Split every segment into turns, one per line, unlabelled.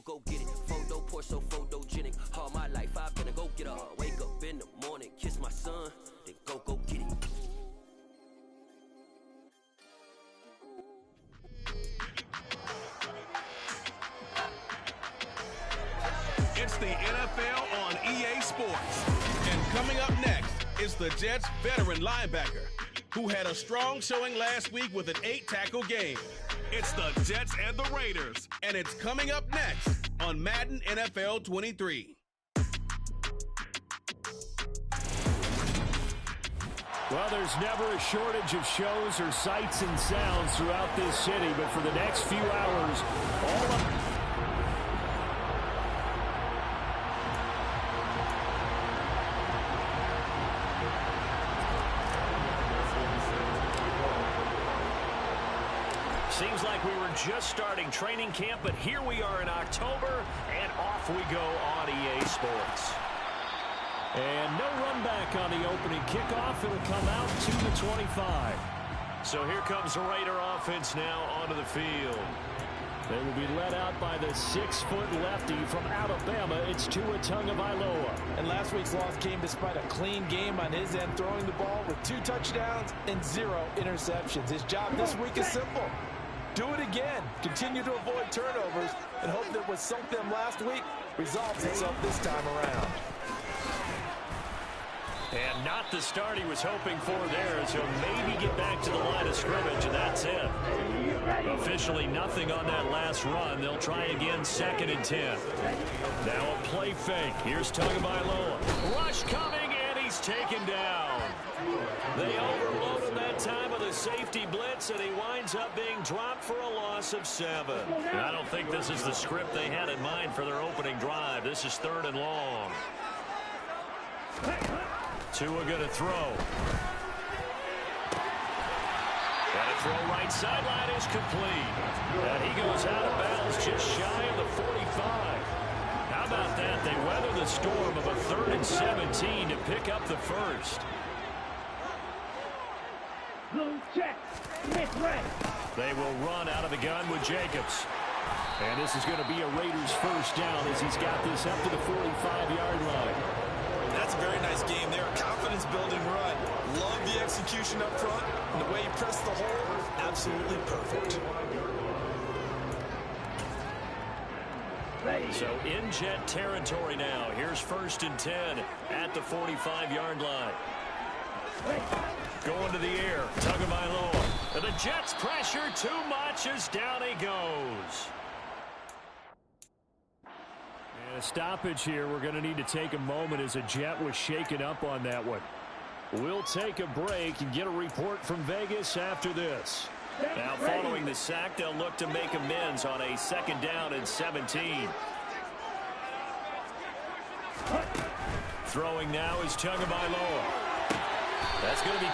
go get it. Photo poor, so photogenic. All my life I've been a go-getter. Wake up in the morning, kiss my son, then go get it.
It's the NFL on EA Sports. And coming up next is the Jets' veteran linebacker, who had a strong showing last week with an 8-tackle game. It's the Jets and the Raiders, and it's coming up next on Madden NFL 23.
Well, there's never a shortage of shows or sights and sounds throughout this city, but for the next few hours, all of seems like we were just starting training camp, but here we are in October, and off we go on EA Sports. And no run back on the opening kickoff. It'll come out to the 25. So here comes the Raider offense now onto the field. They will be led out by the 6-foot lefty from Alabama. It's Tua Tagovailoa.
And last week's loss came despite a clean game on his end, throwing the ball with 2 touchdowns and 0 interceptions. His job this week is simple. Do it again. Continue to avoid turnovers and hope that what sunk them last week resolves itself this time around.
And not the start he was hoping for there, as he'll maybe get back to the line of scrimmage, and that's it. Officially nothing on that last run. They'll try again, 2nd and 10. Now a play fake. Here's Tagovailoa. Rush coming, and he's taken down. They overload him that time with a safety blitz, and he winds up being dropped for a loss of 7. And I don't think this is the script they had in mind for their opening drive. This is 3rd and long. Tua going to throw. And a throw right sideline is complete. And he goes out of bounds just shy of the 45. How about that? They weather the storm of a 3rd and 17 to pick up the first. They will run out of the gun with Jacobs. And this is going to be a Raiders first down as he's got this up to the 45-yard line.
That's a very nice game there. Confidence-building run. Love the execution up front. And the way he pressed the hole, absolutely perfect.
So in Jet territory now. Here's 1st and 10 at the 45-yard line. Going to the air. Tagovailoa. And the Jets pressure too much as down he goes. And a stoppage here. We're going to need to take a moment as a Jet was shaken up on that one. We'll take a break and get a report from Vegas after this. Now following the sack, they'll look to make amends on a 2nd down and 17. Throwing now is Tagovailoa. That's going to be...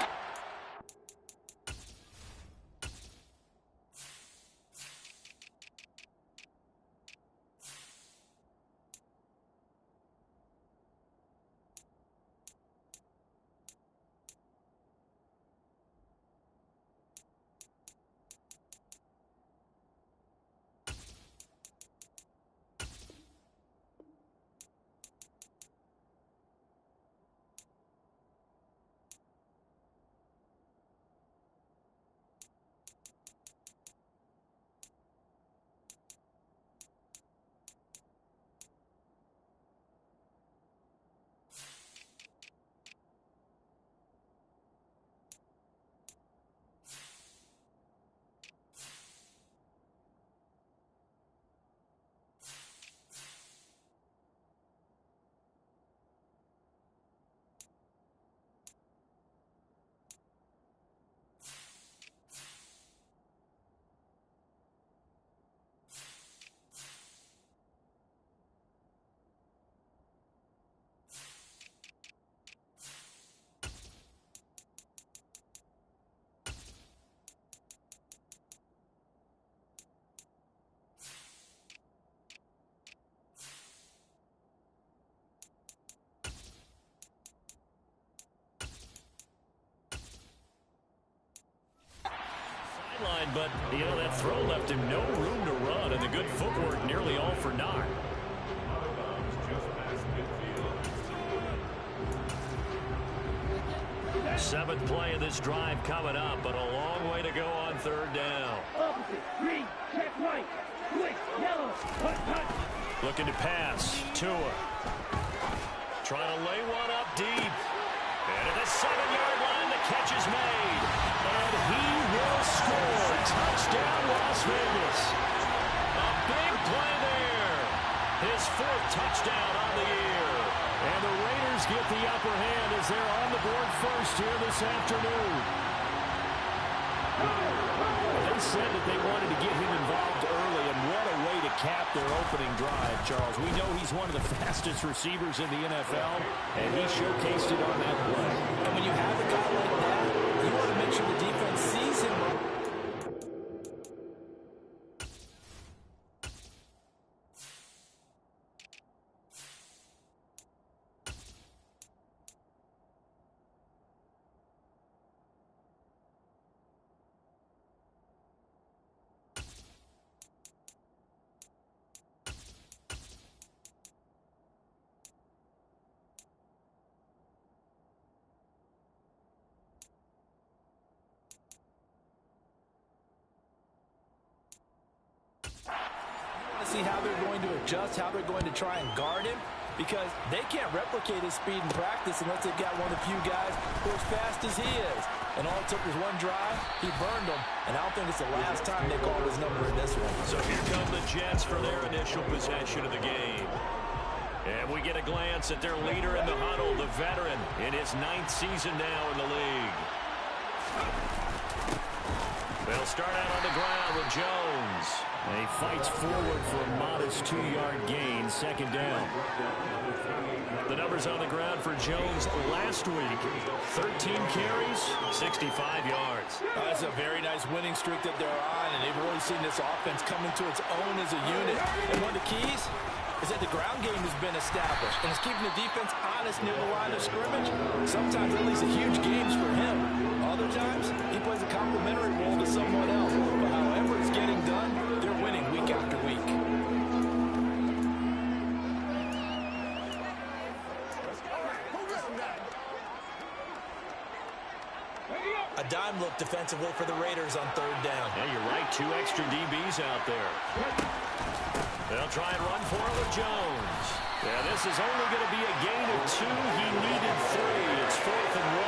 but, you know, that throw left him no room to run, and the good footwork nearly all for naught. Seventh play of this drive coming up, but a long way to go on third down.
Opposite, green, check right, quick, yellow, touch.
Looking to pass, Tua. Trying to lay one up deep. And at the 7-yard line, the catch is made. And he will score. Touchdown, Las Vegas. A big play there. His 4th touchdown on the year. And the Raiders get the upper hand as they're on the board first here this afternoon. They said that they wanted to get him involved early, and what a way to cap their opening drive, Charles. We know he's one of the fastest receivers in the NFL, and he showcased it on that play.
And when you have a guy like that, you want to make sure the defense sees him. See how they're going to adjust, how they're going to try and guard him, because they can't replicate his speed in practice unless they've got one of the few guys who are as fast as he is. And all it took was one drive, he burned them, and I don't think it's the last time they call his number in this one.
So here come the Jets for their initial possession of the game. And we get a glance at their leader in the huddle, the veteran, in his 9th season now in the league. They'll start out on the ground with Jones. And he fights forward for a modest 2-yard gain, 2nd down. The numbers on the ground for Jones last week. 13 carries, 65 yards.
That's a very nice winning streak that they're on, and they've really seen this offense come into its own as a unit. And one of the keys is that the ground game has been established, and it's keeping the defense honest near the line of scrimmage. Sometimes that leads to huge games for him. Other times, he plays a complementary role to someone else. But however it's getting done, they're winning week after week. A dime look defensively for the Raiders on 3rd down.
Yeah, you're right. 2 extra DBs out there. They'll try and run for it with Jones. Yeah, this is only going to be a gain of 2. He needed 3. It's 4th and 1.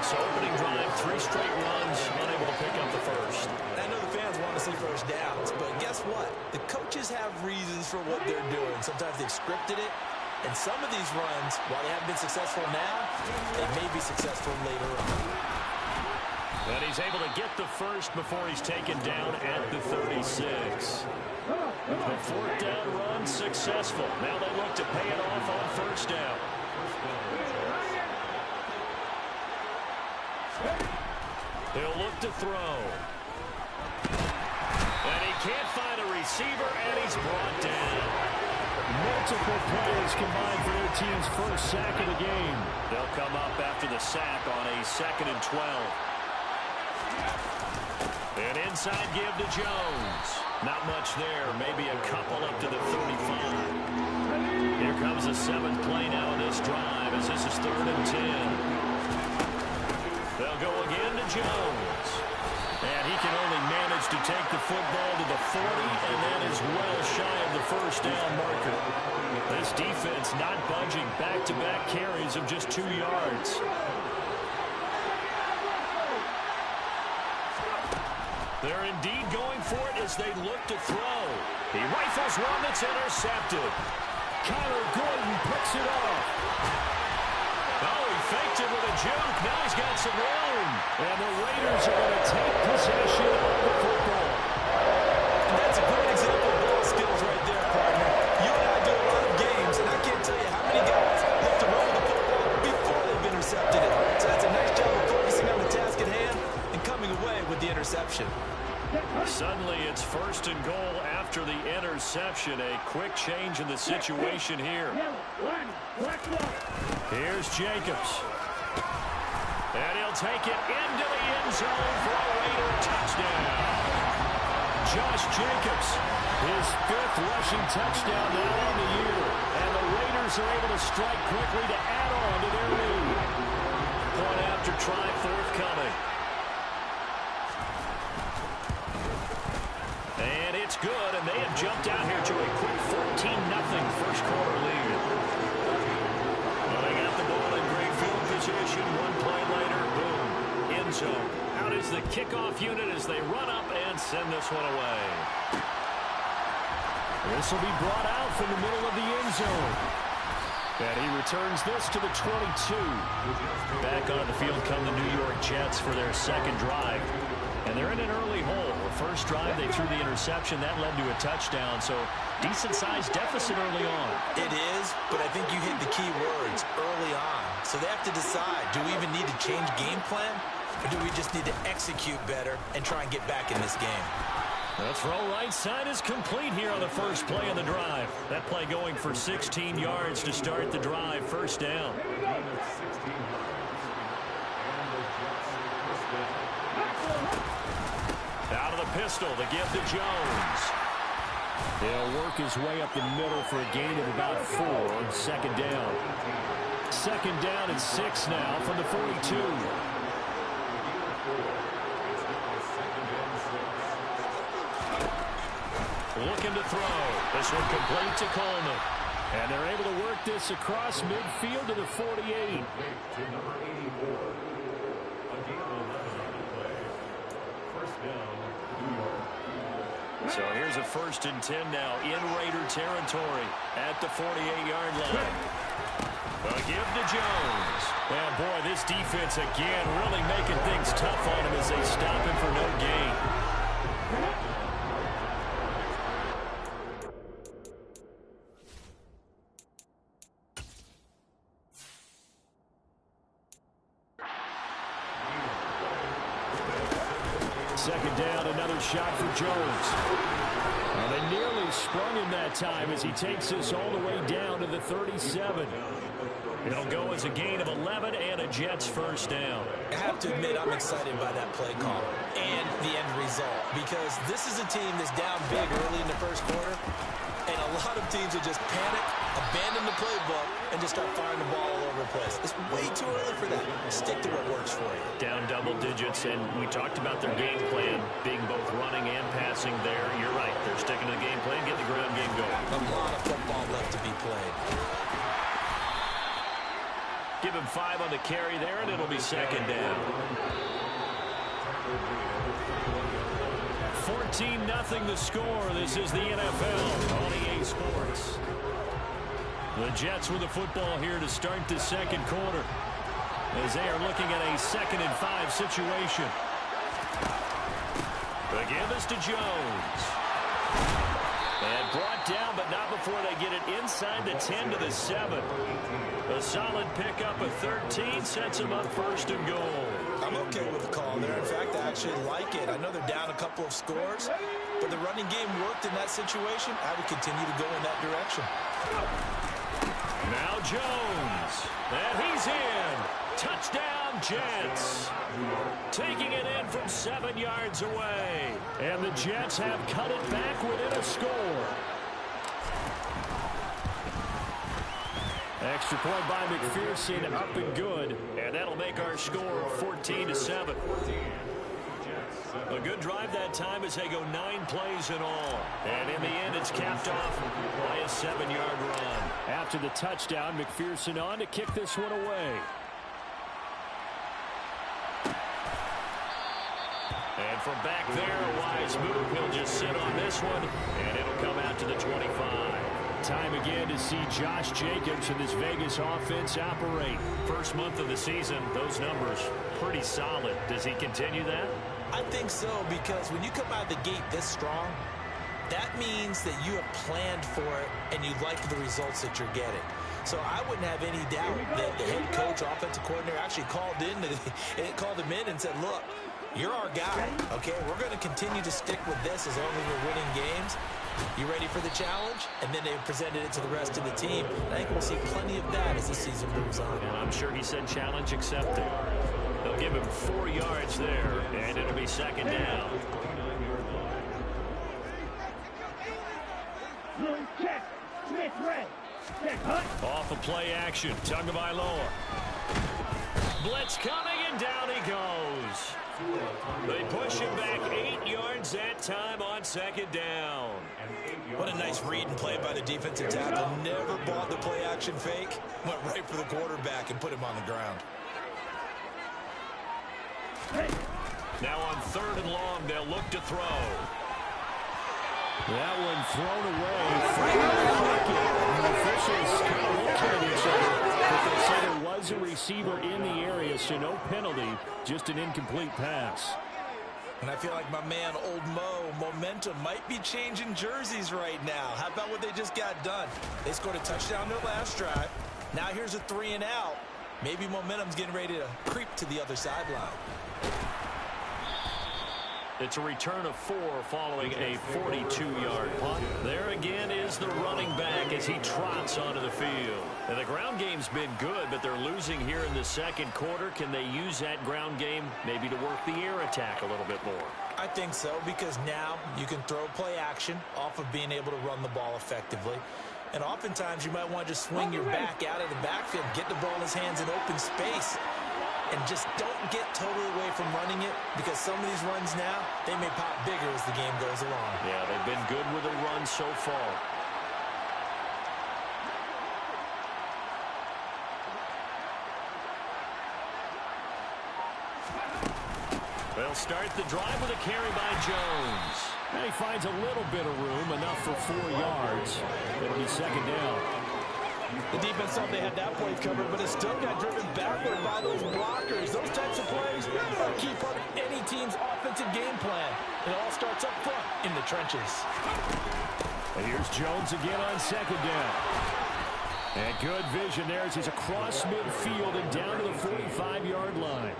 So opening drive, 3 straight runs, unable to pick up the first.
I know the fans want to see first downs, but guess what? The coaches have reasons for what they're doing. Sometimes they've scripted it, and some of these runs, while they haven't been successful now, they may be successful later on.
And he's able to get the first before he's taken down at the 36. The 4th down run successful. Now they look to pay it off on 1st down. He'll look to throw. And he can't find a receiver, and he's brought down. Multiple players combined for their team's first sack of the game. They'll come up after the sack on a 2nd and 12. An inside give to Jones. Not much there. Maybe a couple up to the 35. Here comes the 7th play now in this drive as this is 3rd and 10. They'll go again to Jones. And he can only manage to take the football to the 40, and that is well shy of the 1st down marker. This defense not budging. Back-to-back carries of just 2 yards. They're indeed going for it as they look to throw. He rifles one that's intercepted. Kyler Gordon picks it off. Oh, he faked it with a juke. Now he's got some room. And the Raiders are going to take possession of the football.
And that's a great example of ball skills right there, partner. You and I do a lot of games, and I can't tell you how many guys look to run the football before they've intercepted it. So that's a nice job of focusing on the task at hand and coming away with the interception.
Suddenly it's 1st and goal after the interception. A quick change in the situation here. Here's Jacobs. And he'll take it into the end zone for a Raider touchdown. Josh Jacobs, his 5th rushing touchdown now on the year. And the Raiders are able to strike quickly to add on to their lead. Point after try forthcoming. And it's good, and they have jumped out here to a quick 14-0 first quarter lead. Well, they got the ball in great field position. One play later, boom, end zone. Out is the kickoff unit as they run up and send this one away. This will be brought out from the middle of the end zone. And he returns this to the 22. Back on the field come the New York Jets for their second drive. And they're in an early hole. The first drive, they threw the interception. That led to a touchdown. So decent-sized deficit early on.
It is, but I think you hit the key words, early on. So they have to decide, do we even need to change game plan? Or do we just need to execute better and try and get back in this game?
The throw right side is complete here on the first play of the drive. That play going for 16 yards to start the drive. First down. Out of the pistol, the give to Jones. He'll work his way up the middle for a gain of about 4. Second down. Second down and 6 now from the 42. Looking to throw. This one complete to Coleman. And they're able to work this across midfield to the 48. So here's a 1st and 10 now in Raider territory at the 48-yard line. A give to Jones. And boy, this defense again really making things tough on him as they stop him for no gain. Second down, another shot for Jones. Well, they nearly sprung him that time as he takes this all the way down to the 37. It'll go as a gain of 11 and a Jets first down.
I have to admit, I'm excited by that play call and the end result, because this is a team that's down big early in the first quarter, and a lot of teams will just panic, abandon the playbook, and just start firing the ball all over the place. It's way too early for that. Stick to what works for you.
Down double digits, and we talked about their game plan being both running and passing there. You're right. They're sticking to the game plan, get the ground game going.
A lot of football left to be played.
Give him 5 on the carry there, and it'll be second down. 14-0 the score. This is the NFL on EA Sports. The Jets with the football here to start the second quarter, as they are looking at a 2nd and 5 situation. The give is to Jones. And brought down, but not before they get it inside the 10 to the 7. A solid pickup of 13 sets them up 1st and goal.
I'm okay with the call there. In fact, I actually like it. I know they're down a couple of scores, but the running game worked in that situation. I would continue to go in that direction.
Now Jones. And he's in. Touchdown, Jets. Taking it in from 7 yards away. And the Jets have cut it back within a score. Extra point by McPherson, up and good. And that'll make our score 14-7. A good drive that time as they go 9 plays in all. And in the end, it's capped off by a 7-yard run. After the touchdown, McPherson on to kick this one away. And from back there, a wise move. He'll just sit on this one, and it'll come out to the 25. Time again to see Josh Jacobs and this Vegas offense operate. First month of the season, those numbers pretty solid. Does he continue that?
I think so, because when you come out of the gate this strong, that means that you have planned for it and you like the results that you're getting. So I wouldn't have any doubt that the head coach, offensive coordinator actually called him in and said, look, you're our guy, okay? We're going to continue to stick with this as long as we're winning games. You ready for the challenge? And then they presented it to the rest of the team. I think we'll see plenty of that as the season moves on.
And I'm sure he said challenge accepted. The They'll give him 4 yards there, and it'll be second down.
Check. Smith red. Check Hunt.
Off of play action. Tagovailoa. Blitz coming, and down he goes. They push him back 8 yards that time on second down.
What a nice read and play by the defensive tackle. Never bought the play action fake. Went right for the quarterback and put him on the ground.
Now on 3rd and long, they'll look to throw.
That one thrown away. The officials kind of looked at each other, but they say there was a receiver in the area, so no penalty, just an incomplete pass.
And I feel like my man, Old Mo, momentum might be changing jerseys right now. How about what they just got done? They scored a touchdown their last drive. Now here's a 3 and out. Maybe momentum's getting ready to creep to the other sideline.
It's a return of 4 following a 42-yard punt. There again is the running back as he trots onto the field. And the ground game's been good, but they're losing here in the second quarter. Can they use that ground game maybe to work the air attack a little bit more?
I think so, because now you can throw play action off of being able to run the ball effectively. And oftentimes you might want to just swing your back out of the backfield, get the ball in his hands in open space, and just don't get totally away from running it, because some of these runs now, they may pop bigger as the game goes along.
Yeah, they've been good with a run so far. They'll start the drive with a carry by Jones.
And he finds a little bit of room, enough for 4 yards. It'll be second down.
The defense thought they had that play covered, but it still got driven backward by those blockers. Those types of plays are a key part of any team's offensive game plan. It all starts up front in the trenches.
And here's Jones again on second down. And good vision there as he's across midfield and down to the 45-yard line.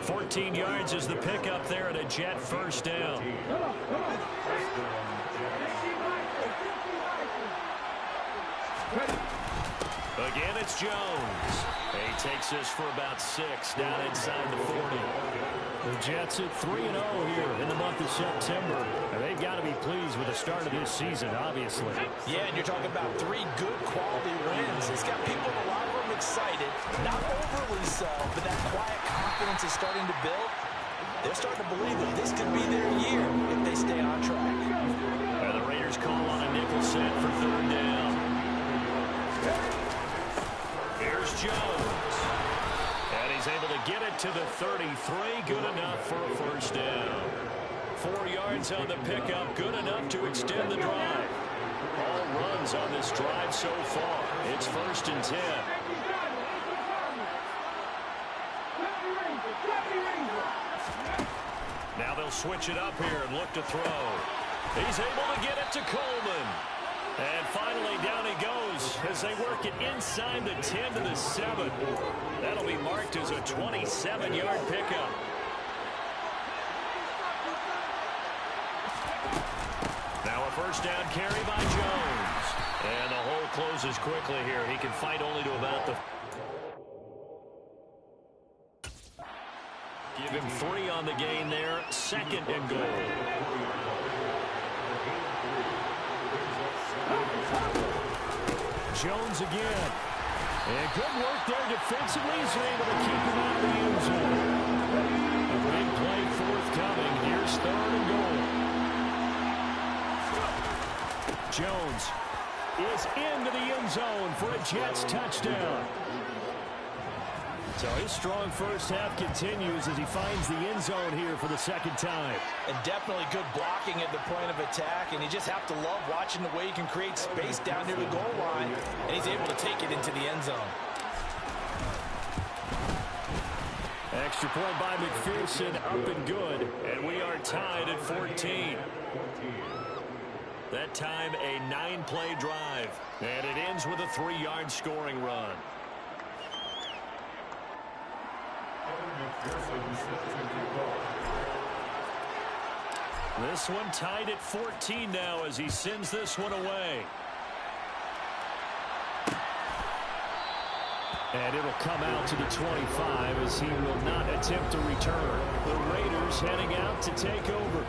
14 yards is the pickup there, and a Jet first down. Again, it's Jones. He takes this for about 6 down inside the 40.
The Jets at 3-0 here in the month of September. And they've got to be pleased with the start of this season, obviously.
Yeah, and you're talking about 3 good quality wins. It's got people in the locker room excited. Not overly so, but that quiet confidence is starting to build. They're starting to believe that this could be their year if they stay on track.
And the Raiders call on a nickel set for 3rd down. Here's Jones. And he's able to get it to the 33. Good enough for a first down. 4 yards on the pickup. Good enough to extend the drive. All runs on this drive so far. It's 1st and 10. Now they'll switch it up here and look to throw. He's able to get it to Coleman. And finally, down he goes as they work it inside the 10 to the 7. That'll be marked as a 27-yard pickup. Now a first down carry by Jones. And the hole closes quickly here. He can fight only to about the... Give him 3 on the gain there. 2nd and goal.
Jones again. And good work there defensively. He's able to keep him out of the end zone. A big play forthcoming. Here's 3rd and goal. Jones is into the end zone for a Jets touchdown. So his strong first half continues as he finds the end zone here for the 2nd time.
And definitely good blocking at the point of attack, and you just have to love watching the way he can create space down near the goal line, and he's able to take it into the end zone.
Extra point by McPherson, up and good, and we are tied at 14. That time a 9-play drive, and it ends with a 3-yard scoring run. This one tied at 14 now as he sends this one away. And it'll come out to the 25 as he will not attempt to return. The Raiders heading out to take over.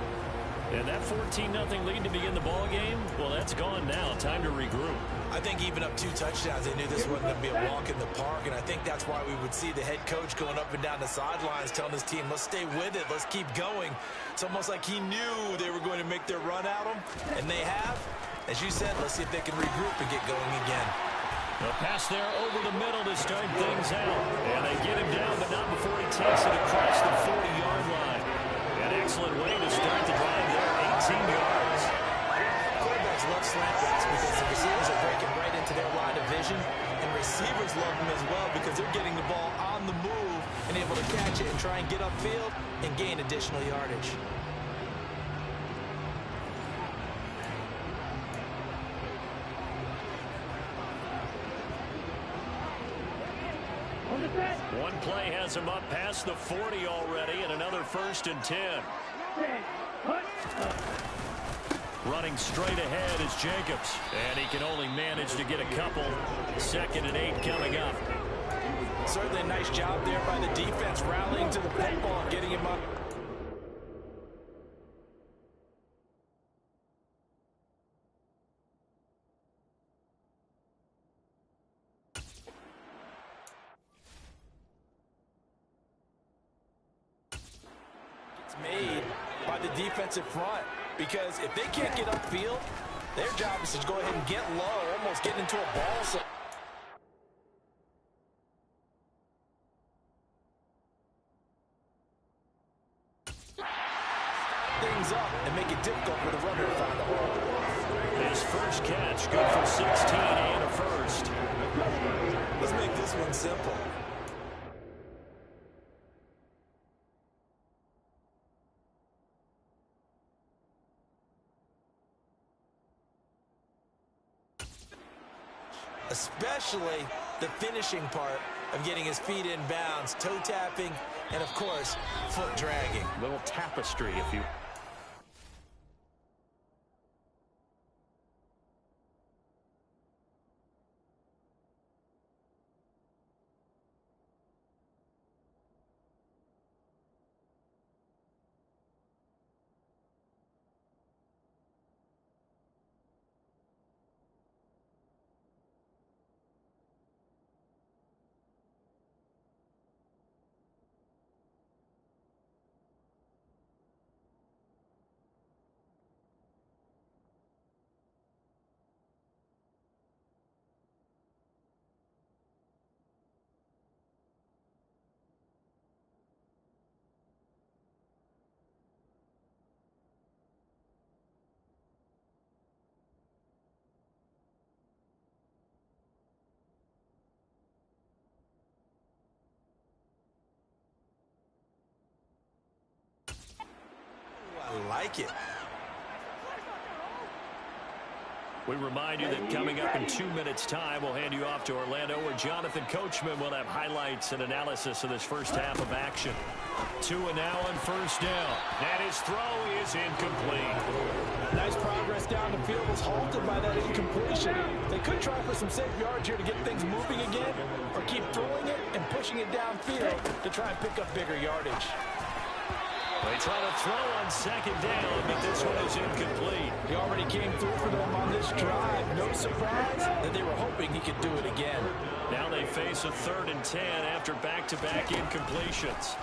And that 14-0 lead to begin the ball game, well, that's gone now. Time to regroup.
I think even up 2 touchdowns, they knew this wasn't going to be a walk in the park, and I think that's why we would see the head coach going up and down the sidelines telling his team, let's stay with it, let's keep going. It's almost like he knew they were going to make their run at him, and they have. As you said, let's see if they can regroup and get going again.
A pass there over the middle to start things out. And they get him down, but not before he takes it across the 40-yard line. An excellent way to start the drive there, 18 yards.
Quarterbacks love slant routes because the receivers are breaking right into their line of vision, and receivers love them as well because they're getting the ball on the move and able to catch it and try and get upfield and gain additional yardage.
One play has him up past the 40 already, and another 1st and 10. Running straight ahead is Jacobs, and he can only manage to get a couple. 2nd and 8 coming up.
Certainly a nice job there by the defense, rallying to the football and getting him up. Made by the defensive front, because if they can't get upfield, their job is to go ahead and get low, almost get into a ball. So things up and make it difficult for the runner to find the hole.
His first catch, good for 16 and a 1st.
Let's make this one simple. Especially the finishing part of getting his feet in bounds, toe tapping, and of course, foot dragging.
Little tapestry, if you...
I like it.
We remind you that coming up in 2 minutes' time, we'll hand you off to Orlando, where Jonathan Coachman will have highlights and analysis of this first half of action. Tua now on 1st down. And his throw is incomplete.
Nice progress down the field was halted by that incompletion. They could try for some safe yards here to get things moving again, or keep throwing it and pushing it downfield to try and pick up bigger yardage.
They try to throw on 2nd down, but this one is incomplete.
He already came through for them on this drive. No surprise that they were hoping he could do it again.
Now they face a 3rd and 10 after back-to-back incompletions.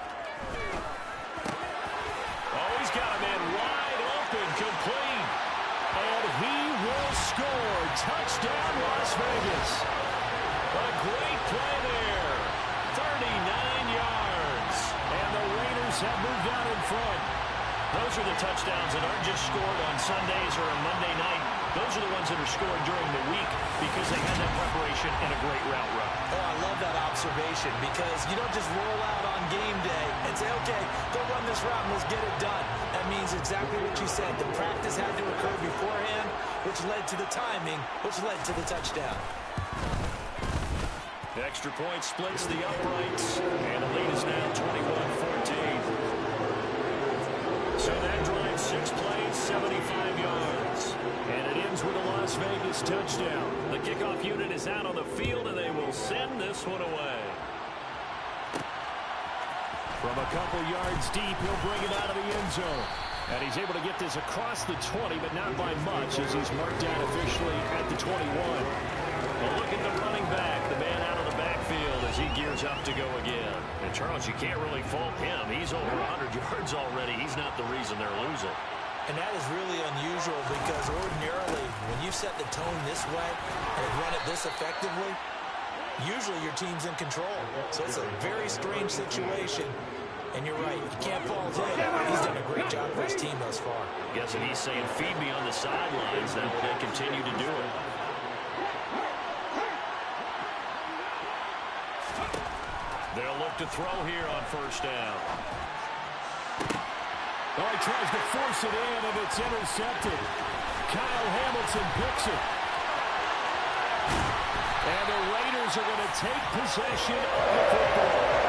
Oh, he's got a man wide open, complete. And he will score. Touchdown, Las Vegas. A great play there. 39 yards. And the Raiders have moved out in front. Those are the touchdowns that aren't just scored on Sundays or on Monday night. Those are the ones that are scored during the week because they had that preparation and a great route run.
Oh, I love that observation, because you don't just roll out on game day and say, okay, go run this route and let's get it done. That means exactly what you said. The practice had to occur beforehand, which led to the timing, which led to the touchdown.
The extra point splits the uprights, and the lead is now 21-14. So that drive, 6 plays, 75 yards. And it ends with a Las Vegas touchdown. The kickoff unit is out on the field, and they will send this one away. From a couple yards deep, he'll bring it out of the end zone. And he's able to get this across the 20, but not by much, as he's marked down officially at the 21. Well, look at the running back, the man out of the backfield as he gears up to go again. And, Charles, you can't really fault him. He's over 100 yards already. He's not the reason they're losing.
And that is really unusual because ordinarily, when you set the tone this way and run it this effectively, usually your team's in control. So it's a very strange situation. And you're right, you can't fault him. He's done a great job for his team thus far.
Guessing he's saying, feed me on the sidelines. That they continue to do it. They'll look to throw here on first down.
Oh, he tries to force it in, and it's intercepted. Kyle Hamilton picks it. And the Raiders are going to take possession of the football.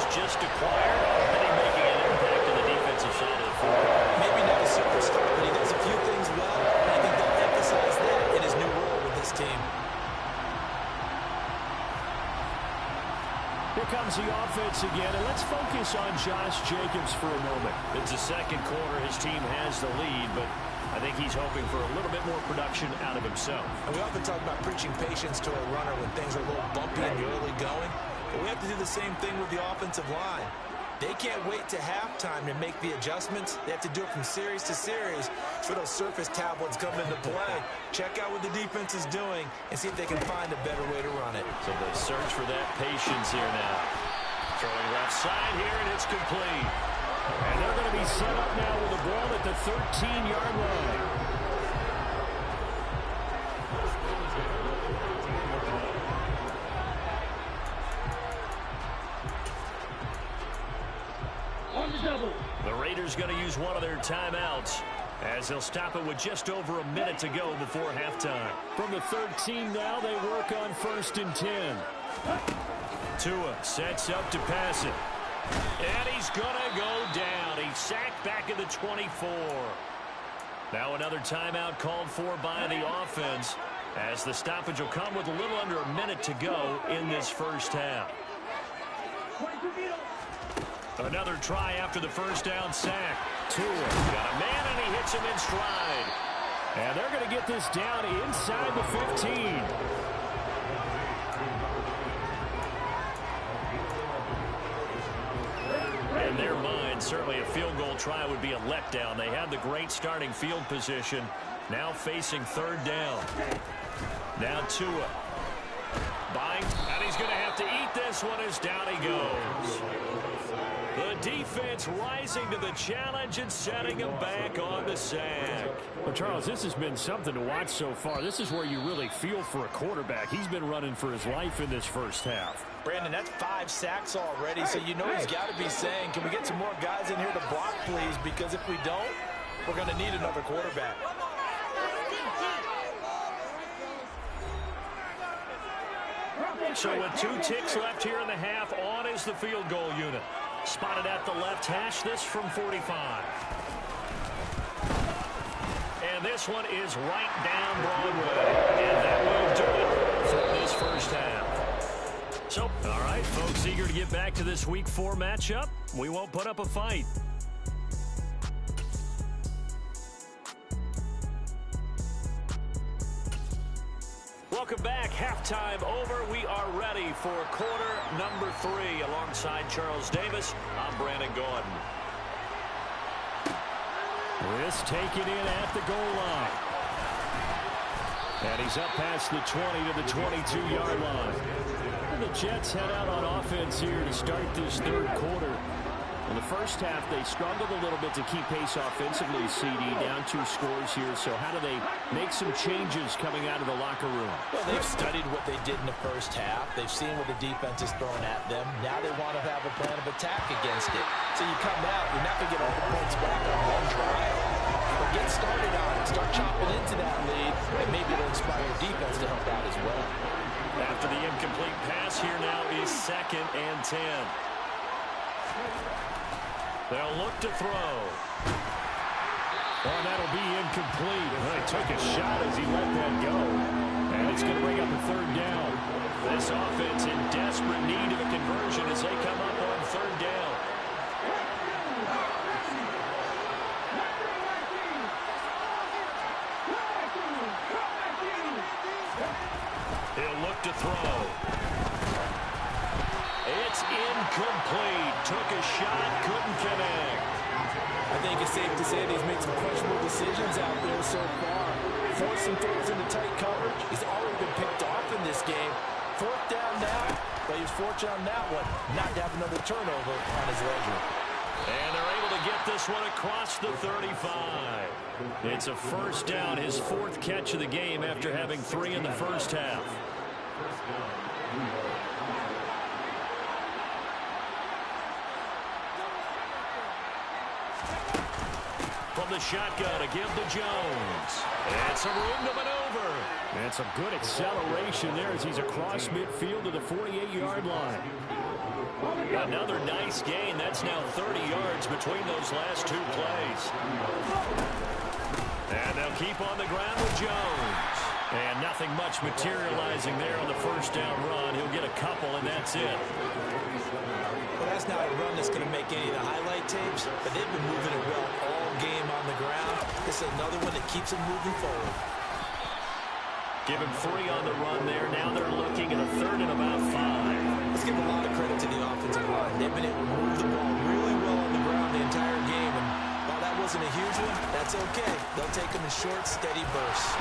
Just acquired, already making an impact on the defensive side of the football.
Maybe not a superstar, but he does a few things well, and I think they'll emphasize that in his new role with this team.
Here comes the offense again, and let's focus on Josh Jacobs for a moment.
It's the second quarter. His team has the lead, but I think he's hoping for a little bit more production out of himself.
And we often talk about preaching patience to a runner when things are a little bumpy in the early going. But we have to do the same thing with the offensive line. They can't wait to halftime to make the adjustments. They have to do it from series to series for those surface tablets come into play. Check out what the defense is doing and see if they can find a better way to run it.
So they search for that patience here now. Throwing left side here, and it's complete.
And they're going to be set up now with the ball at the 13-yard line.
The Raiders going to use one of their timeouts as they'll stop it with just over a minute to go before halftime.
From the 13 now, they work on 1st and 10.
Tua sets up to pass it. And he's going to go down. He's sacked back at the 24. Now another timeout called for by the offense as the stoppage will come with a little under a minute to go in this first half. Another try after the first down sack. Tua got a man, and he hits him in stride.
And they're going to get this down inside the 15.
In their mind, certainly a field goal try would be a letdown. They had the great starting field position. Now facing 3rd down. Now Tua. Buying, and he's going to have to eat this one as down he goes. The defense rising to the challenge and setting him back on the sack.
Well, Charles, this has been something to watch so far. This is where you really feel for a quarterback. He's been running for his life in this first half.
Brandon, that's 5 sacks already, so you know he's got to be saying, can we get some more guys in here to block, please? Because if we don't, we're going to need another quarterback.
So with 2 ticks left here in the half, on is the field goal unit. Spotted at the left hash, this from 45. And this one is right down Broadway. And that will do it for this first half. So, all right, folks, eager to get back to this Week 4 matchup. We won't put up a fight. Welcome back. Halftime over. We are ready for quarter number 3. Alongside Charles Davis, I'm Brandon Gordon.
This taken in at the goal line. And he's up past the 20 to the 22-yard line. And the Jets head out on offense here to start this 3rd quarter. In the first half, they struggled a little bit to keep pace offensively, CD, down 2 scores here. So how do they make some changes coming out of the locker room?
Well, they've studied what they did in the first half. They've seen what the defense is throwing at them. Now they want to have a plan of attack against it. So you come out, you're not going to get all the points back on one drive. But get started on it. Start chopping into that lead, and maybe it'll inspire your defense to help out as well.
After the incomplete pass, here now is 2nd and 10. They'll look to throw. Oh, that'll be incomplete. Well, he took a shot as he let that go. And it's going to bring up a third down. This offense in desperate need of a conversion as they come up on third down. He'll look to throw. It's incomplete. Took a shot, couldn't connect.
I think it's safe to say that he's made some questionable decisions out there so far. Forcing throws into tight coverage. He's already been picked off in this game. Fourth down now, but he's fortunate on that one not to have another turnover on his ledger.
And they're able to get this one across the 35. It's a first down, his fourth catch of the game after having 3 in the first half. From the shotgun, again to Jones. And some room to maneuver. And some good acceleration there as he's across midfield to the 48-yard line. Another nice gain. That's now 30 yards between those last 2 plays. And they'll keep on the ground with Jones. And nothing much materializing there on the first down run. He'll get a couple, and that's it.
Well, that's not a run that's going to make any of the highlight tapes, but they've been moving it well all game on the ground. This is another one that keeps them moving forward.
Give him 3 on the run there. Now they're looking at a third and about 5.
Let's give a lot of credit to the offensive line. They've been able to move the ball really well on the ground the entire game, and while that wasn't a huge one, that's okay. They'll take them in short, steady bursts.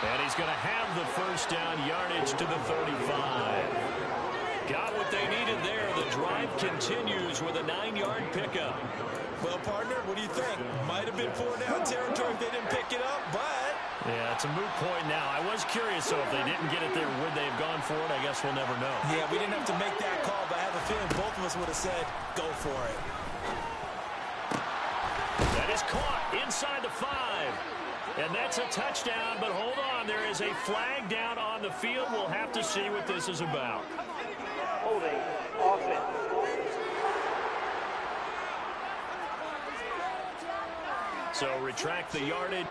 And he's going to have the first down, yardage to the 35. Got what they needed there. The drive continues with a 9-yard pickup.
Well, partner, what do you think? Might have been 4-down territory if they didn't pick it up, but...
Yeah, it's a moot point now. I was curious, so if they didn't get it there, would they have gone for it? I guess we'll never know.
Yeah, we didn't have to make that call, but I have a feeling both of us would have said, go for it.
That is caught inside the 5. And that's a touchdown, but hold on. There is a flag down on the field. We'll have to see what this is about.
Holding offense.
So retract the yardage.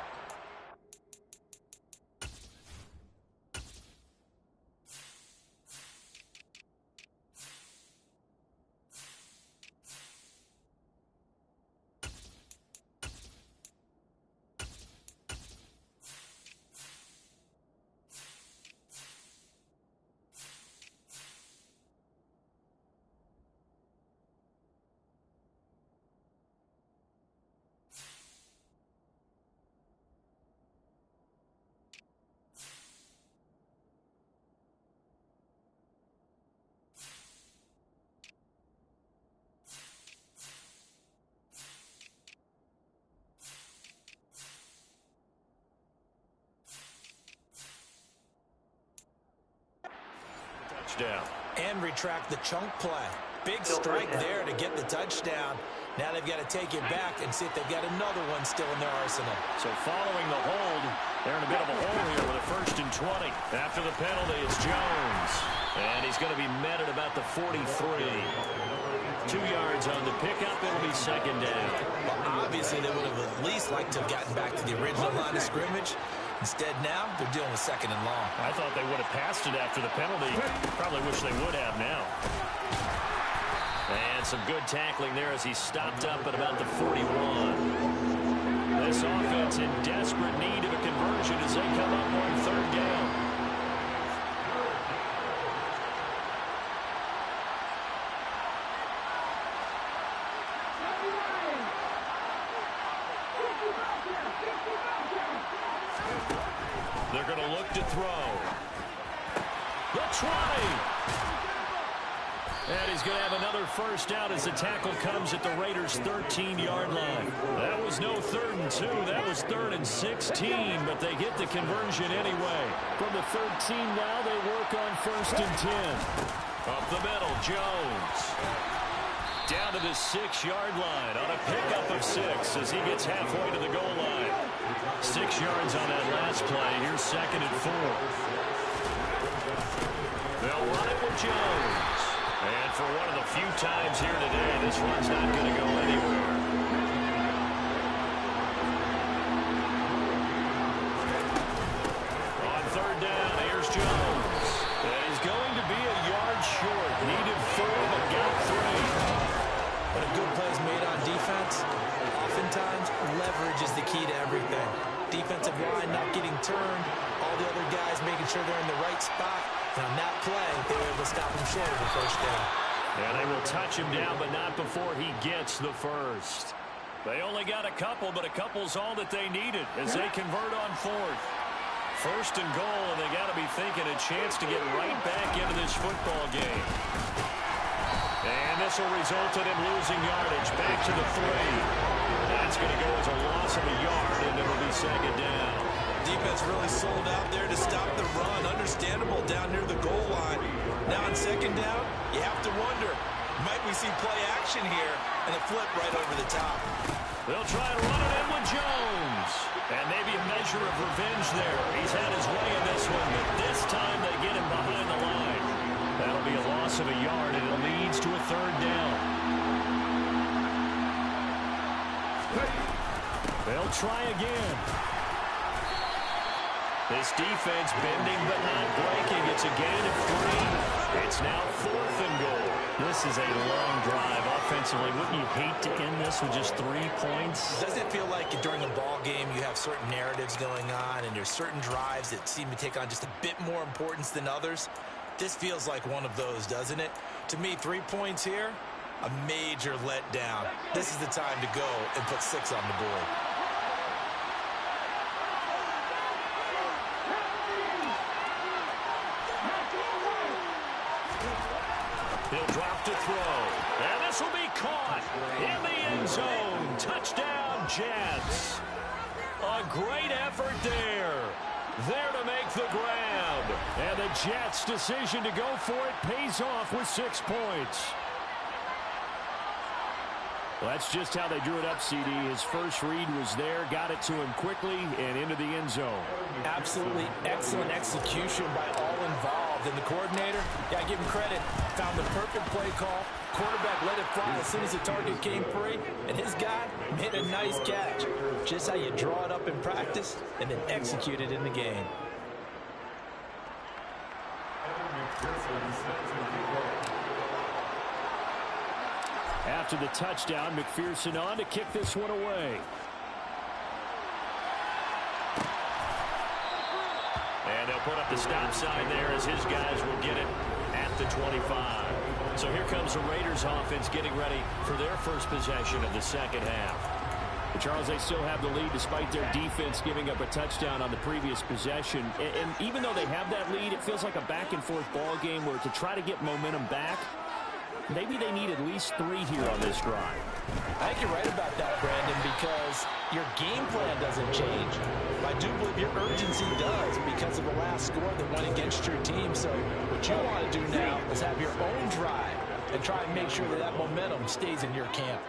Touchdown.
And retract the chunk play. Big strike there to get the touchdown. Now they've got to take it back and see if they've got another one still in their arsenal.
So following the hold, they're in a bit of a hole here with a 1st and 20. After the penalty, it's Jones. And he's going to be met at about the 43. 2 yards on the pickup. It'll be 2nd down.
Well, obviously, they would have at least liked to have gotten back to the original line of scrimmage. Instead, now, they're dealing with 2nd and long.
I thought they would have passed it after the penalty. Probably wish they would have now. And some good tackling there as he stopped up at about the 41. This offense in desperate need of a conversion as they come up on 3rd down. They're going to look to throw. The 20. And he's going to have another first down as the tackle comes at the Raiders' 13-yard line. That was no 3rd and 2. That was 3rd and 16, but they get the conversion anyway.
From the 13 now, they work on 1st and 10.
Up the middle, Jones. Down to the 6-yard line on a pickup of 6 as he gets halfway to the goal line. 6 yards on that last play. Here's 2nd and 4. They'll run it with Jones. And for one of the few times here today, this one's not going to go anywhere. On third down, here's Jones. And he's going to be a yard short. Needed 4, but got 3.
But a good play is made on defense. Oftentimes, leverage is the key to everything. Defensive line not getting turned. All the other guys making sure they're in the right spot. And on that play, they were able to stop him short of the first down.
And they will touch him down, but not before he gets the first. They only got a couple, but a couple's all that they needed as they convert on fourth. First and goal, and they got to be thinking a chance to get right back into this football game. And this will result in him losing yardage. Back to the 3. That's going to go as a loss of a yard, and it'll be second down.
Defense really sold out there to stop the run. Understandable down near the goal line. Now on second down, you have to wonder, might we see play action here and a flip right over the top?
They'll try and run it in with Jones. And maybe a measure of revenge there. He's had his way in this one, but this time they get him behind the line. That'll be a loss of a yard, and it leads to a third down. They'll try again. This defense bending but not breaking. It's a gain of 3. It's now 4th and goal. This is a long drive offensively. Wouldn't you hate to end this with just 3 points?
Does it feel like during a ball game you have certain narratives going on and there's certain drives that seem to take on just a bit more importance than others? This feels like one of those, doesn't it? To me, 3 points here, a major letdown. This is the time to go and put 6 on the board.
He'll drop to throw. And this will be caught in the end zone. Touchdown, Jets. A great effort there. There to make the grab. And the Jets' decision to go for it pays off with 6 points. Well, that's just how they drew it up, CD. His first read was there, got it to him quickly, and into the end zone.
Absolutely excellent execution by all involved. And the coordinator, yeah, give him credit, found the perfect play call. Quarterback let it fly as soon as the target came free, and his guy made a nice catch. Just how you draw it up in practice and then execute it in the game.
After the touchdown, McPherson on to kick this one away. And they'll put up the stop sign there as his guys will get it at the 25. So here comes the Raiders offense getting ready for their first possession of the second half. But Charles, they still have the lead despite their defense giving up a touchdown on the previous possession. And even though they have that lead, it feels like a back-and-forth ball game where to try to get momentum back, maybe they need at least 3 here on this drive.
I think you're right about that, Brandon, because your game plan doesn't change. I do believe your urgency does because of the last score that went against your team. So what you want to do now is have your own drive and try and make sure that that momentum stays in your camp.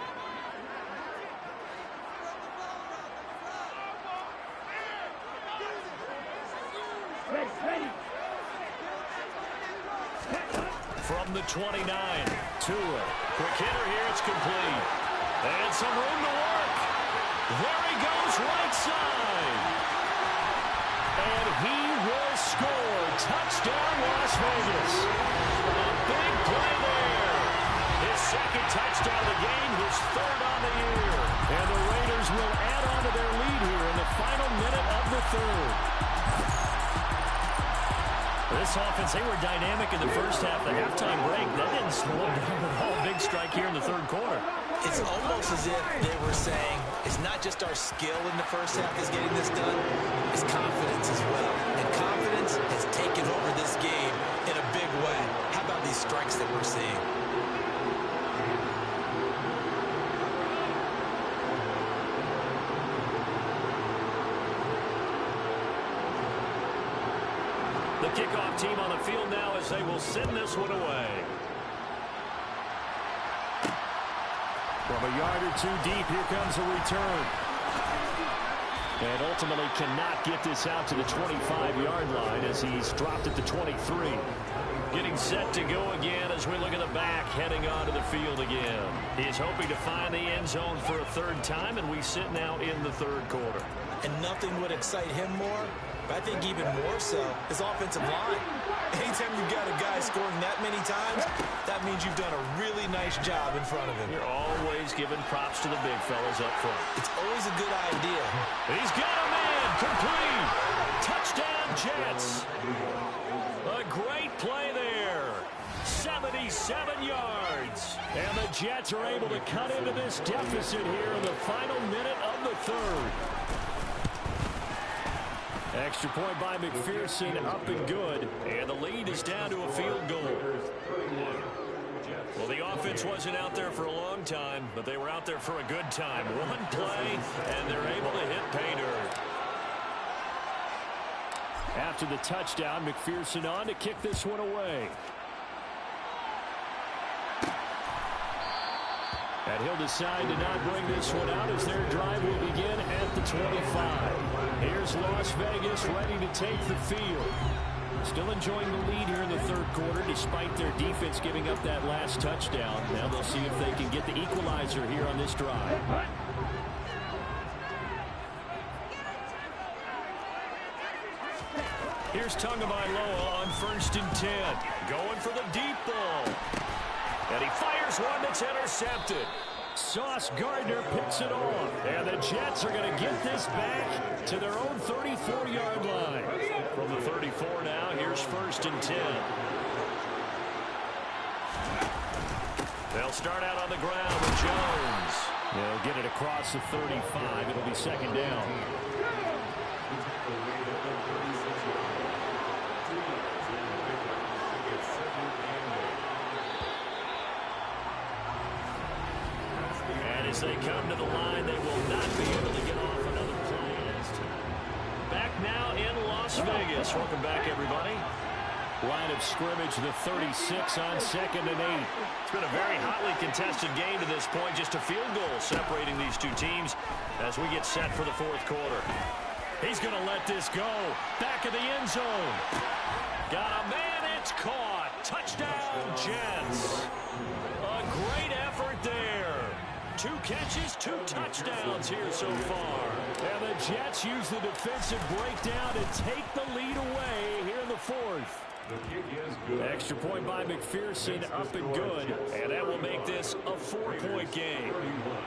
From the 29, Tua. Quick hitter here, it's complete. And some room to work. There he goes, right side. And he will score. Touchdown, Las Vegas. A big play there. His second touchdown of the game, his 3rd on the year. And the Raiders will add on to their lead here in the final minute of the 3rd. This offense, they were dynamic in the first half. The halftime break, that didn't slow them down at all. Big strike here in the 3rd quarter.
It's almost as if they were saying, it's not just our skill in the first half that's getting this done, it's confidence as well. And confidence has taken over this game in a big way. How about these strikes that we're seeing?
The kickoff team on the field now as they will send this one away. From a yard or 2 deep, here comes a return.
And ultimately cannot get this out to the 25-yard line as he's dropped at the 23.
Getting set to go again as we look at the back, heading onto the field again. He's hoping to find the end zone for a third time, and we sit now in the third quarter.
And nothing would excite him more, but I think even more so, his offensive line. Anytime you've got a guy scoring that many times, that means you've done a really nice job in front of him.
You're always giving props to the big fellas up front.
It's always a good idea.
He's got a man, complete. Touchdown, Jets. A great play there. 77 yards.
And the Jets are able to cut into this deficit here in the final minute of the third. Extra point by McPherson, up and good. And the lead is down to a field goal. Well, the offense wasn't out there for a long time, but they were out there for a good time. One play, and they're able to hit pay dirt. After the touchdown, McPherson on to kick this one away. And he'll decide to not bring this one out as their drive will begin at the 25. Here's Las Vegas ready to take the field. Still enjoying the lead here in the third quarter despite their defense giving up that last touchdown. Now they'll see if they can get the equalizer here on this drive. Here's Tagovailoa on 1st and 10. Going for the deep ball. And he fires one that's intercepted. Sauce Gardner picks it off. And the Jets are going to get this back to their own 34-yard line. From the 34 now, here's 1st and 10. They'll start out on the ground with Jones. They'll get it across the 35. It'll be 2nd down. As they come to the line, they will not be able to get off another play. Back now in Las Vegas. Welcome back, everybody. Line of scrimmage, the 36 on 2nd and 8. It's been a very hotly contested game to this point. Just a field goal separating these two teams as we get set for the fourth quarter. He's going to let this go. Back of the end zone. Got a man. It's caught. Touchdown, Jets. A great effort there. 2 catches, 2 touchdowns here so far. And the Jets use the defensive breakdown to take the lead away here in the fourth. Extra point by McPherson, up and good. And that will make this a 4-point game.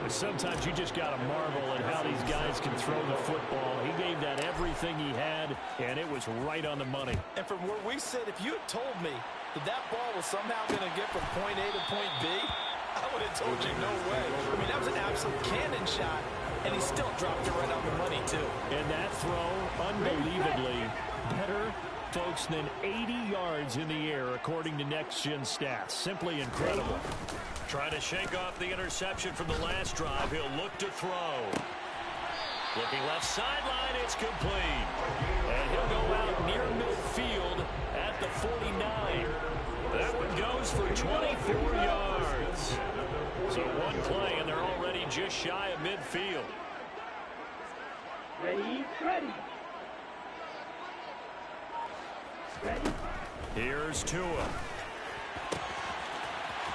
But sometimes you just got to marvel at how these guys can throw the football. He gave that everything he had, and it was right on the money.
And from where we sit, if you had told me that ball was somehow going to get from point A to point B, I would have told you no way. I mean, that was an absolute cannon shot, and he still dropped it right on the money, too.
And that throw, unbelievably better, folks, than 80 yards in the air, according to Next Gen Stats. Simply incredible.
Trying to shake off the interception from the last drive. He'll look to throw. Looking left sideline, it's complete. And he'll go out near midfield at the 49. That one goes for 24 yards. So one play, and they're already just shy of midfield.
Ready, ready. Ready.
Here's Tua.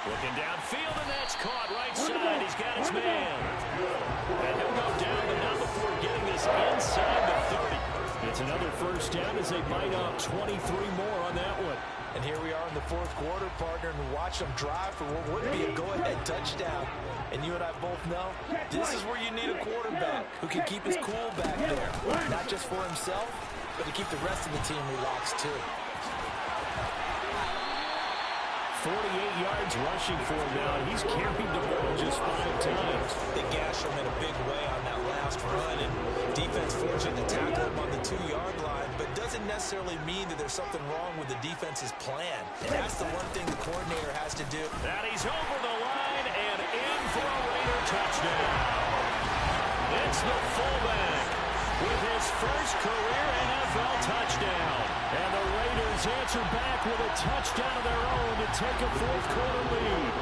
Looking downfield, and that's caught right side. He's got his man. And he'll go down, but not before getting this inside the 30. It's another first down as they bite off 23 more on that one.
And here we are in the fourth quarter, partner, and watch them drive for what would be a go-ahead touchdown. And you and I both know this is where you need a quarterback who can keep his cool back there. Not just for himself, but to keep the rest of the team relaxed, too.
48 yards rushing for him now. He's carried the ball just 5 times.
They gashed him in a big way on that last run, and defense fortunate to tackle him on the 2-yard line, but doesn't necessarily mean that there's something wrong with the defense's plan. And that's the one thing the coordinator has to do.
That he's over the line and in for a Raider touchdown. It's the fullback with his first career NFL touchdown. And the Raiders answer back with a touchdown of their own to take a fourth quarter lead.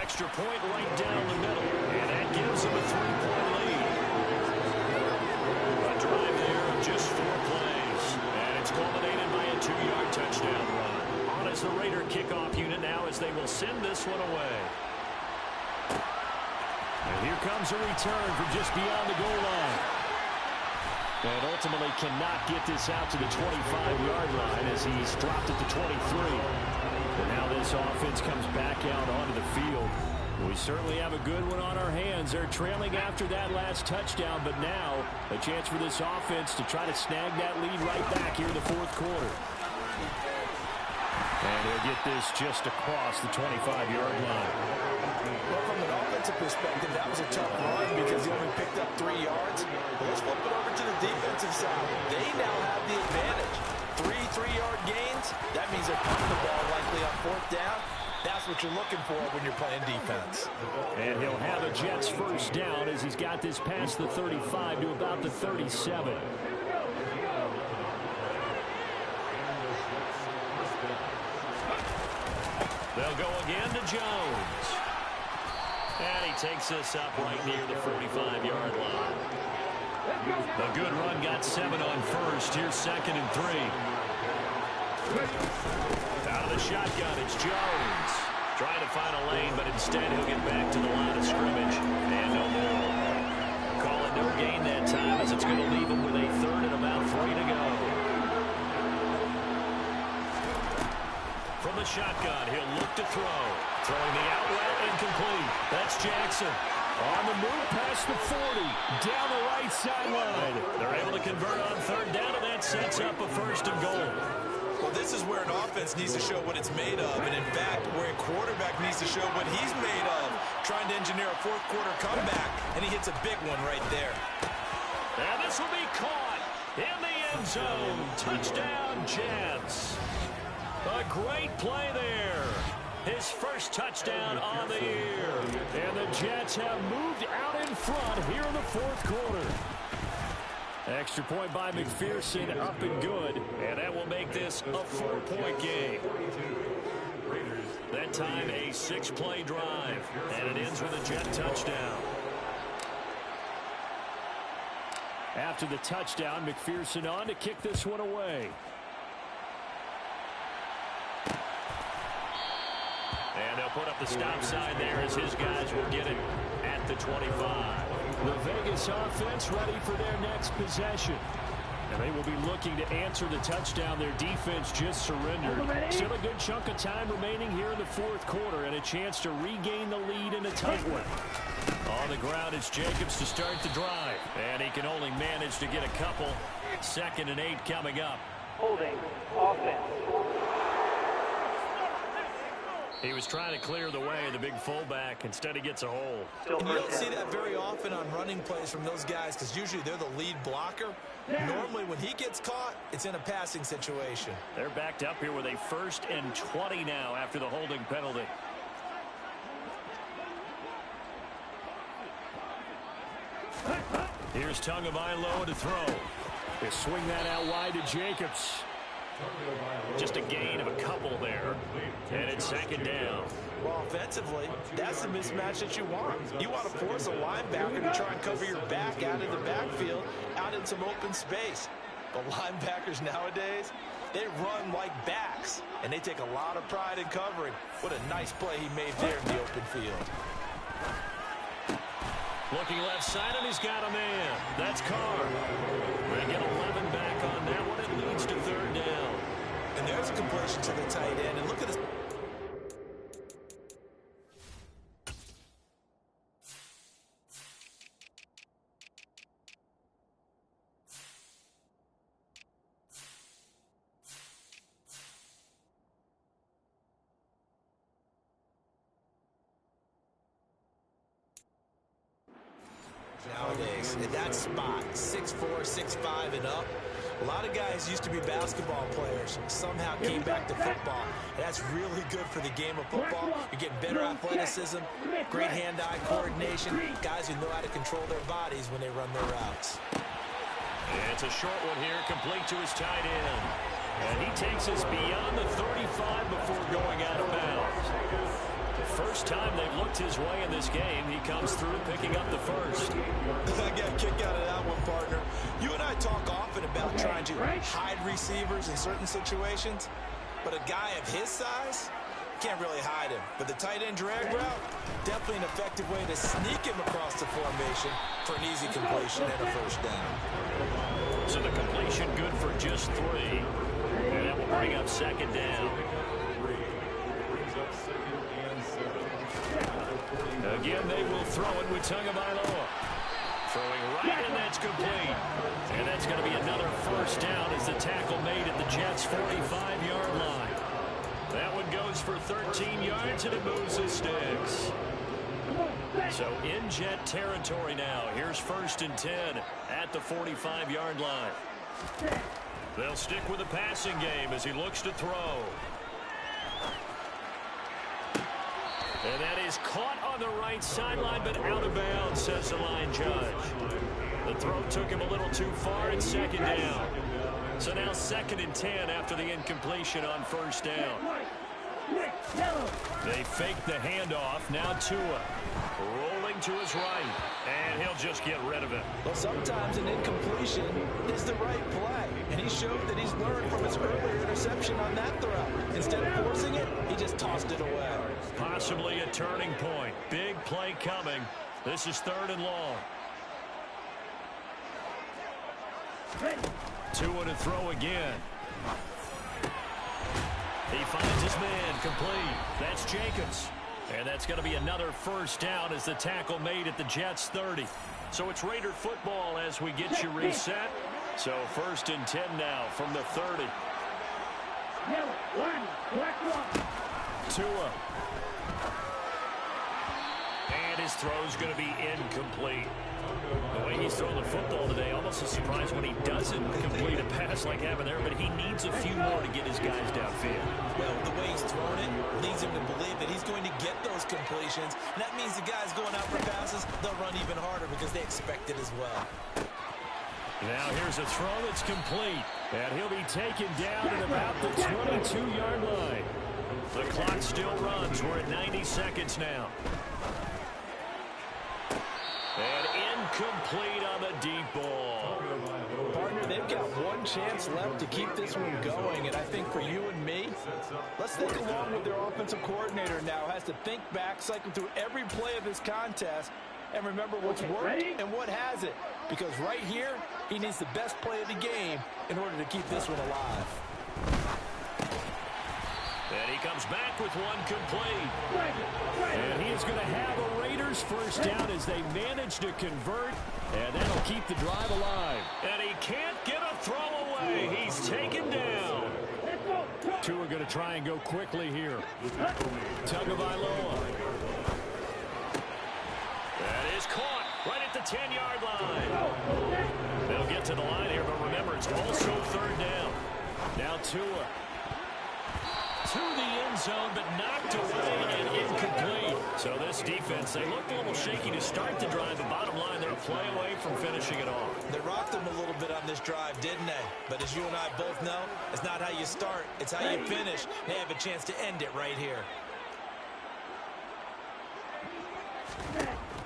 Extra point right down the middle, and that gives them a 3-point lead. A drive there of just 4 plays, and it's culminated by a 2-yard touchdown run. On as the Raider kickoff unit now as they will send this one away. And here comes a return from just beyond the goal line. And ultimately cannot get this out to the 25-yard line as he's dropped at the 23. And now this offense comes back out onto the field. We certainly have a good one on our hands. They're trailing after that last touchdown, but now a chance for this offense to try to snag that lead right back here in the fourth quarter. And he'll get this just across the 25-yard line.
Well, from an offensive perspective, that was a tough run because he only picked up 3 yards. But let's flip it over to the defensive side. They now have the advantage. 3 3-yard gains. That means they're punting the ball likely on 4th down. That's what you're looking for when you're playing defense.
And he'll have a Jets first down as he's got this past the 35 to about the 37. They'll go again to Jones. And he takes this up right near the 45-yard line. The good run got 7 on first. Here's 2nd and 3. Out of the shotgun, it's Jones. Trying to find a lane, but instead he'll get back to the line of scrimmage. And no more. Call it no gain that time as it's going to leave him with a 3rd and about 3 to go. From the shotgun, he'll look to throw. Throwing the out route incomplete. That's Jackson. On the move past the 40. Down the right sideline. They're able to convert on 3rd down, and that sets up a 1st and goal.
Well, this is where an offense needs to show what it's made of. And, in fact, where a quarterback needs to show what he's made of. Trying to engineer a 4th quarter comeback, and he hits a big one right there.
And this will be caught in the end zone. Touchdown, Jets. A great play there. His first touchdown on the year. And the Jets have moved out in front here in the 4th quarter. Extra point by McPherson, up and good. And that will make this a 4-point game. That time a 6-play drive. And it ends with a Jet touchdown. After the touchdown, McPherson on to kick this one away. And they'll put up the stop sign there as his guys will get it at the 25. The Vegas offense ready for their next possession. And they will be looking to answer the touchdown their defense just surrendered. Still a good chunk of time remaining here in the 4th quarter and a chance to regain the lead in a tight one. On the ground, it's Jacobs to start the drive. And he can only manage to get a couple. 2nd and 8 coming up.
Holding offense.
He was trying to clear the way, the big fullback. Instead, he gets a hold.
You don't see that very often on running plays from those guys because usually they're the lead blocker. Normally, when he gets caught, it's in a passing situation.
They're backed up here with a 1st and 20 now after the holding penalty. Here's Tagovailoa to throw. They swing that out wide to Jacobs. Just a gain of a couple there. And it's 2nd down.
Well, offensively, that's the mismatch that you want. You want to force a linebacker to try and cover your back out of the backfield, out in some open space. But linebackers nowadays, they run like backs, and they take a lot of pride in covering. What a nice play he made there in the open field.
Looking left side, and he's got a man. That's Carr. They get 11 back on that one. It leads to 3rd down.
And there's a completion to the tight end. And look at this. Nowadays, in that spot, 6'4", 6'5", and up, a lot of guys used to be basketball players, somehow came back to football. And that's really good for the game of football. You're getting better athleticism, great hand-eye coordination, guys who know how to control their bodies when they run their routes.
And it's a short one here, complete to his tight end. And he takes us beyond the 35 before going out of bounds. first time they've looked his way in this game. He comes through picking up the first.
I got a kick out of that one, partner. You and I talk often about trying to hide receivers in certain situations, but a guy of his size can't really hide him. But the tight end drag route, definitely an effective way to sneak him across the formation for an easy completion and a first down.
So the completion good for just 3. And that will bring up second down. Again, they will throw it with Tagovailoa. Throwing right, and that's complete. And that's going to be another first down as the tackle made at the Jets' 45-yard line. That one goes for 13 yards, and it moves the sticks. So in Jet territory now. Here's 1st and 10 at the 45-yard line. They'll stick with the passing game as he looks to throw. And that is caught on the right sideline, but out of bounds, says the line judge. The throw took him a little too far, and second down. So now 2nd and 10 after the incompletion on first down. They fake the handoff. Now Tua rolling to his right, and he'll just get rid of it.
Well, sometimes an incompletion is the right play, and he showed that he's learned from his earlier interception on that throw. Instead of forcing it, he just tossed it away.
Possibly a turning point. Big play coming. This is 3rd and long. Tua to throw again. He finds his man complete. That's Jacobs. And that's going to be another first down as the tackle made at the Jets' 30. So it's Raider football as we get you reset. So 1st and 10 now from the 30. Tua. And his throw's going to be incomplete. The way he's throwing the football today, almost a surprise when he doesn't complete a pass like happened there, but he needs a few more to get his guys downfield.
Well, the way he's throwing it leads him to believe that he's going to get those completions. And that means the guys going out for passes, they'll run even harder because they expect it as well.
Now here's a throw that's complete, and he'll be taken down at about the 22-yard line. The clock still runs. We're at 90 seconds now. And incomplete on the deep ball.
Partner, they've got one chance left to keep this one going, and I think for you and me, let's think along with their offensive coordinator now. Has to think back, cycle through every play of this contest, and remember what's worked and what hasn't. Because right here, he needs the best play of the game in order to keep this one alive.
And he comes back with one complete. And he is going to have a Raiders first down as they manage to convert. And that'll keep the drive alive. And he can't get a throw away. He's taken down. Tua going to try and go quickly here. Tagovailoa. That is caught right at the 10-yard line. They'll get to the line here, but remember, it's also 3rd down. Now Tua. To the end zone, but knocked away and incomplete. So this defense, they looked a little shaky to start the drive, but bottom line, they're a play away from finishing it off.
They rocked them a little bit on this drive, didn't they? But as you and I both know, it's not how you start, it's how you finish. They have a chance to end it right here.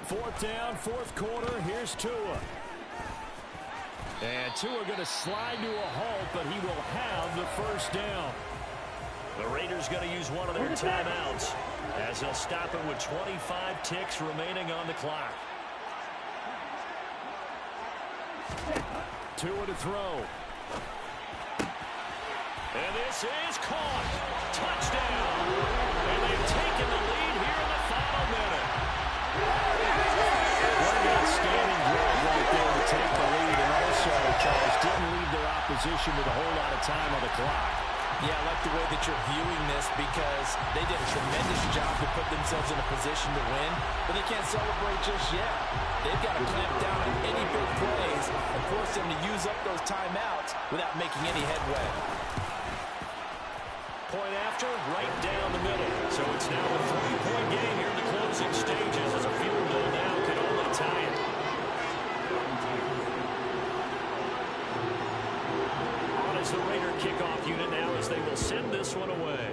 4th down, 4th quarter. Here's Tua. And Tua going to slide to a halt, but he will have the first down. The Raiders going to use one of their timeouts as they'll stop it with 25 ticks remaining on the clock. Tua to throw. And this is caught. Touchdown. And they've taken the lead here in the final minute. What an outstanding grab right there to take the lead. And also, Charles, didn't leave their opposition with a whole lot of time on the clock.
Yeah, I like the way that you're viewing this because they did a tremendous job to put themselves in a position to win, but they can't celebrate just yet. They've got to clamp down on any big plays and force them to use up those timeouts without making any headway.
Point after, right down the middle. So it's now a 3-point game here in the closing stages as a field goal now can only tie it. The Raider kickoff unit now as they will send this one away.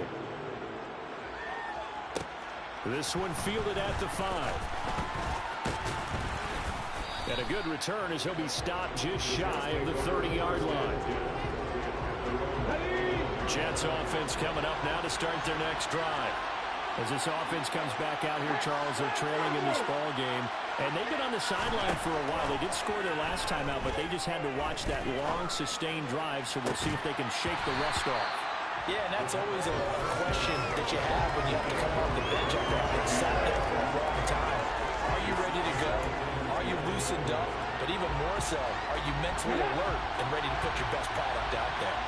This one fielded at the 5. And a good return as he'll be stopped just shy of the 30-yard line. Jets offense coming up now to start their next drive. As this offense comes back out here, Charles, they're trailing in this ball game. And they've been on the sideline for a while. They did score their last time out, but they just had to watch that long, sustained drive, so we'll see if they can shake the rust off.
Yeah, and that's always a question that you have when you have to come off the bench after having sat there for a long time. Are you ready to go? Are you loosened up? But even more so, are you mentally alert and ready to put your best product out there?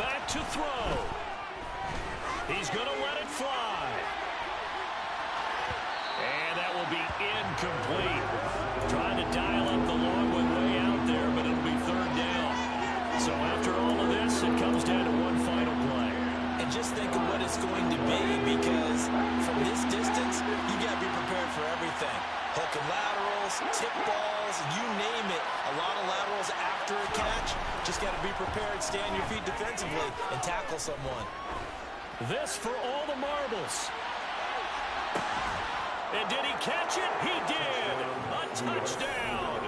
Back to throw. He's going to let it fly. And that will be incomplete. Trying to dial up the long one way out there, but it'll be third down. So after all of this, it comes down to one final play.
And just think of what it's going to be, because from this distance, you got to be prepared for everything. Hook and laterals, tip balls, you name it. A lot of laterals after a catch. Just got to be prepared, stay on your feet defensively, and tackle someone.
This for all the marbles. And did he catch it? He did. A touchdown.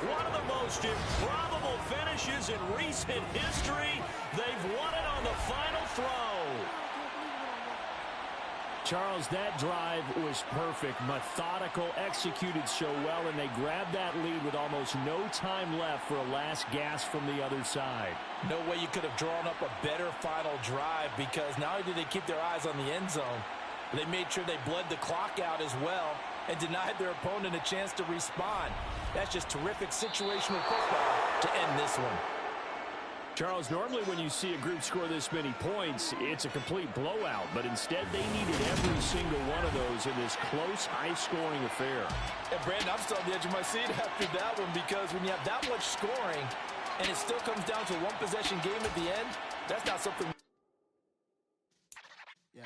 One of the most improbable finishes in recent history. They've won it on the final throw. Charles, that drive was perfect, methodical, executed so well, and they grabbed that lead with almost no time left for a last gasp from the other side.
No way you could have drawn up a better final drive, because not only did they keep their eyes on the end zone, they made sure they bled the clock out as well and denied their opponent a chance to respond. That's just terrific situational football to end this one.
Charles, normally when you see a group score this many points, it's a complete blowout, but instead they needed every single one of those in this close, high-scoring affair.
And Brandon, I'm still on the edge of my seat after that one, because when you have that much scoring and it still comes down to a one-possession game at the end, that's not something.
Yeah.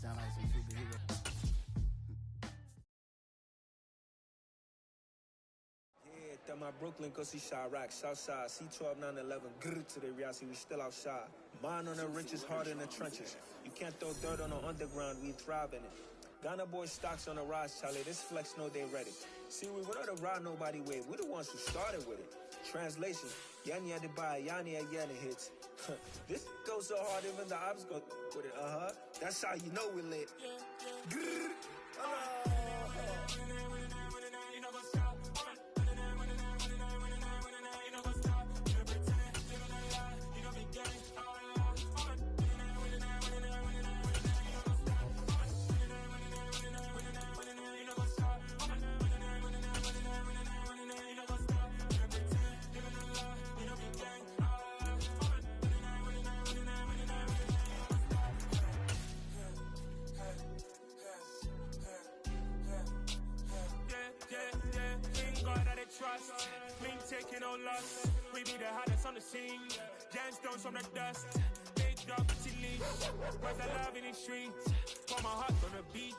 Sound like some superhero.
Yeah, that my Brooklyn, go see Chirac, Southside, C12, 911, grrr to the reality, we still outside. Mine on the riches, heart in the trenches. You can't throw dirt on the underground, we thrive in it. Ghana boy stocks on the rise, Charlie, this flex know they ready. See, we without a ride, nobody wait, we the ones who started with it. Translation, Yanni had to buy, Yanni had Yanni hits. This goes so hard, even the ops go with it, That's how you know we lit. Grrr,
trust, clean taking no loss. We be the hottest on the scene. Gemstones from the dust. Big dog chili. Where's the love in the streets? For my heart on the beat.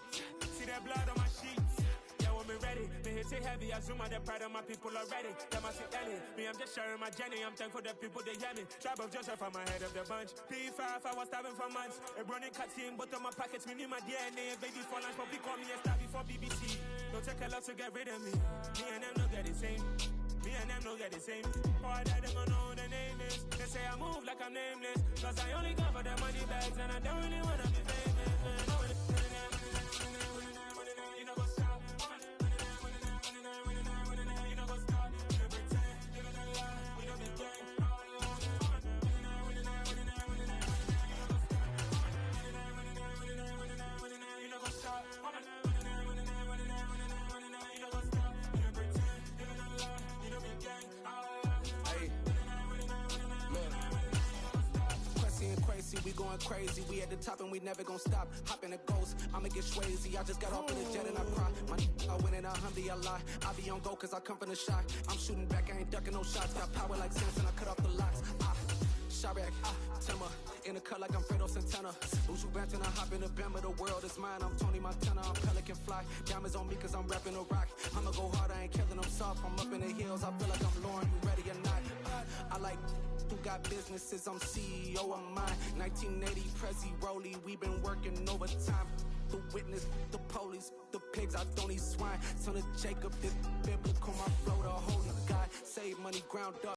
See that blood on my sheets. Yeah, when we ready, me hit it heavy. I zoom out the pride of my people already. Them I see Ellie. Me, I'm just sharing my journey. I'm thankful that people they hear me. Tribe of Joseph, I'm ahead of the bunch. P5, I was starving for months. A running cut team, but on my pockets, me need my DNA. Baby for lunch, but we call me a star before BBC. Don't take a lot to get rid of me. Me and them don't get the same. Me and them don't get the same. Boy, that them don't know who the name is. They say I move like I'm nameless. Cause I only come for the money bags and I don't really wanna be famous. You know what's up? You know what's up? You know pretend. You know the lie. We don't be gang. You know what's up?
We going crazy, we at the top and we never gonna stop. Hop in a ghost, I'ma get swayzy. I just got off of the jet and I cry. My I win in a Humvee, I lie. I be on go cause I come from the shot. I'm shooting back, I ain't ducking no shots. Got power like Samson, I cut off the locks. Chirac, Timber, in the cut like I'm Fredo Santana. Buju Banton, I hop in the Bama, the world is mine. I'm Tony Montana, I'm Pelican Fly. Diamonds on me cause I'm rapping a rock. I'ma go hard, I ain't killing them soft. I'm up in the hills, I feel like I'm Lauren, you ready or not? I like who got businesses, I'm CEO of mine. 1980 Prezi Rolly, we been working overtime. The witness, the police, the pigs, I don't eat swine. Son of Jacob, this biblical, my flow, the holy God. Save money, ground up.